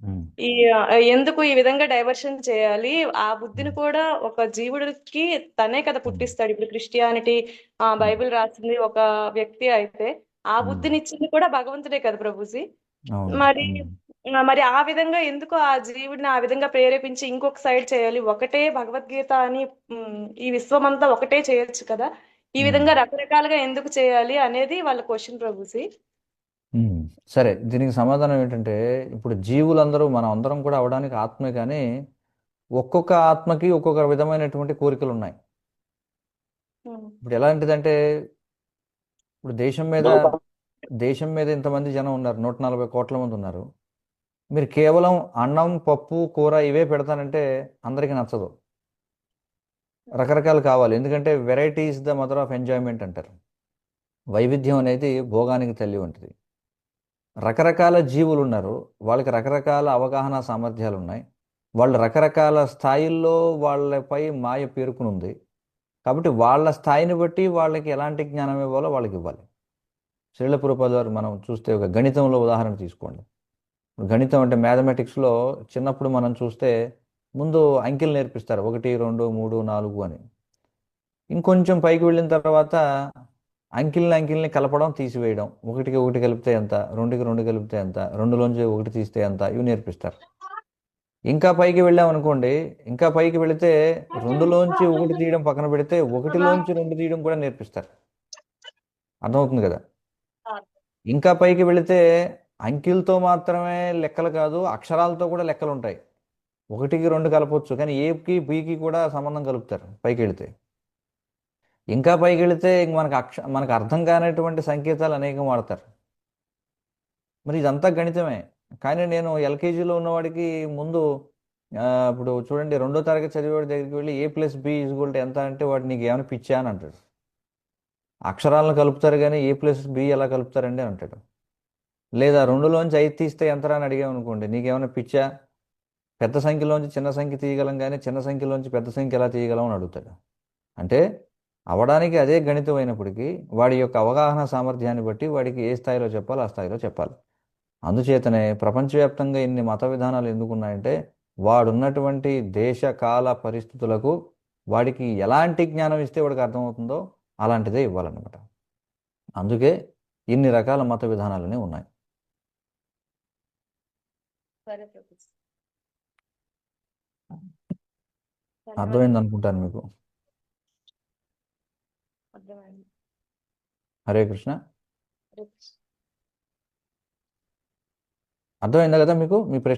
ఉమ్, ఈ ఎందుకు ఈ విధంగా డైవర్షన్ చేయాలి? ఆ బుద్ధిని ఉమ్, కూడా ఒక జీవుడికి తనే కదా ఉమ్, పుట్టిస్తాడు. ఇప్పుడు క్రిస్టియానిటీ ఉమ్, బైబిల్ రాసింది ఒక వ్యక్తి అయితే, ఆ ఉమ్. బుద్ధిని ఇచ్చింది కూడా భగవంతుడే కదా ప్రభుజీ. అవును. మరి ఉమ్, మరి ఆ విధంగా ఎందుకు ఆ జీవుడిని ఆ విధంగా ప్రేరేపించి ఇంకొక సైడ్ చేయాలి? ఒకటే భగవద్గీత అని ఈ విశ్వమంతా ఒకటే చేయొచ్చు కదా. ఈ ఉమ్, విధంగా రకరకాలుగా ఎందుకు చేయాలి అనేది వాళ్ళ క్వశ్చన్ ప్రభుజీ. ఉమ్. సరే, దీనికి సమాధానం ఏంటంటే, ఇప్పుడు జీవులందరూ మనం అందరం కూడా అవడానికి ఆత్మే, కానీ ఒక్కొక్క ఆత్మకి ఒక్కొక్క విధమైనటువంటి కోరికలు ఉన్నాయి. ఉమ్, ఇప్పుడు ఎలాంటిదంటే, ఇప్పుడు దేశం మీద ఇంతమంది జనం ఉన్నారు, 140 కోట్ల మంది ఉన్నారు. మీరు కేవలం అన్నం పప్పు కూర ఇవే పెడతానంటే అందరికీ నచ్చదు. రకరకాలు కావాలి, ఎందుకంటే variety is the mother of enjoyment అంటారు. వైవిధ్యం అనేది భోగానికి తల్లి వంటిది. రకరకాల జీవులు ఉన్నారు, వాళ్ళకి రకరకాల అవగాహన సామర్థ్యాలు ఉన్నాయి. వాళ్ళు రకరకాల స్థాయిల్లో వాళ్ళపై మాయ పేరుకుని ఉంది. కాబట్టి వాళ్ళ స్థాయిని బట్టి వాళ్ళకి ఎలాంటి జ్ఞానం ఇవ్వాలో వాళ్ళకి ఇవ్వాలి. శ్రీల ప్రభుపాద వారు మనం చూస్తే ఒక గణితంలో ఉదాహరణ తీసుకోండి. గణితం అంటే మ్యాథమెటిక్స్లో చిన్నప్పుడు మనం చూస్తే ముందు అంకెలు నేర్పిస్తారు, 1 2 3 4 అని. ఇంకొంచెం పైకి వెళ్ళిన తర్వాత అంకెల్ని కలపడం తీసివేయడం, ఒకటికి ఒకటి కలిపితే ఎంత, రెండుకి రెండు కలిపితే ఎంత, రెండులోంచి ఒకటి తీస్తే ఎంత, ఇవి నేర్పిస్తారు. ఇంకా పైకి వెళ్ళాం అనుకోండి, ఇంకా పైకి వెళితే రెండులోంచి ఒకటి తీయడం పక్కన పెడితే ఒకటిలోంచి రెండు తీయడం కూడా నేర్పిస్తారు. అర్థమవుతుంది కదా. ఇంకా పైకి వెళితే అంకెలతో మాత్రమే లెక్కలు కాదు, అక్షరాలతో కూడా లెక్కలు ఉంటాయి. ఒకటికి రెండు కలపొచ్చు, కానీ ఏకి బికి కూడా సంబంధం కలుపుతారు పైకి వెళితే. ఇంకా పైకి వెళితే ఇంక మనకు అర్థం కానటువంటి సంకేతాలు అనేకం వాడతారు. మరి ఇదంతా గణితమే. కానీ నేను ఎల్కేజీలో ఉన్నవాడికి ముందు ఇప్పుడు చూడండి, 2వ తరగతి చదివేవాడి దగ్గరికి వెళ్ళి A+B = ఎంత అంటే వాడు నీకు ఏమైనా పిచ్చా అని అంటాడు. అక్షరాలను కలుపుతారు కానీ A+B ఎలా కలుపుతారండి అని అంటాడు. లేదా రెండులోంచి 5 తీస్తే ఎంతరా అని అడిగామనుకోండి, నీకేమైనా పిచ్చా, పెద్ద సంఖ్యలోంచి చిన్న సంఖ్య తీయగలం కానీ చిన్న సంఖ్యలోంచి పెద్ద సంఖ్య ఎలా తీయగలం అని అడుగుతాడు. అంటే అవడానికి అదే గణితం అయినప్పటికీ వాడి యొక్క అవగాహన సామర్థ్యాన్ని బట్టి వాడికి ఏ స్థాయిలో చెప్పాలో ఆ స్థాయిలో చెప్పాలి. అందుచేతనే ప్రపంచవ్యాప్తంగా ఇన్ని మత విధానాలు ఎందుకున్నాయంటే, వాడున్నటువంటి దేశ కాల పరిస్థితులకు వాడికి ఎలాంటి జ్ఞానం ఇస్తే వాడికి అర్థమవుతుందో అలాంటిదే ఇవ్వాలన్నమాట. అందుకే ఇన్ని రకాల మత విధానాలనే ఉన్నాయి. సరే ప్రభుజీ. అర్థమైంది ధన్యవాదాలు. అనుకుంటాను మీకు. అర్థమైంది. హరే కృష్ణ. రేపు అర్థమైందా కదా మీకు మీ ప్రశ్న?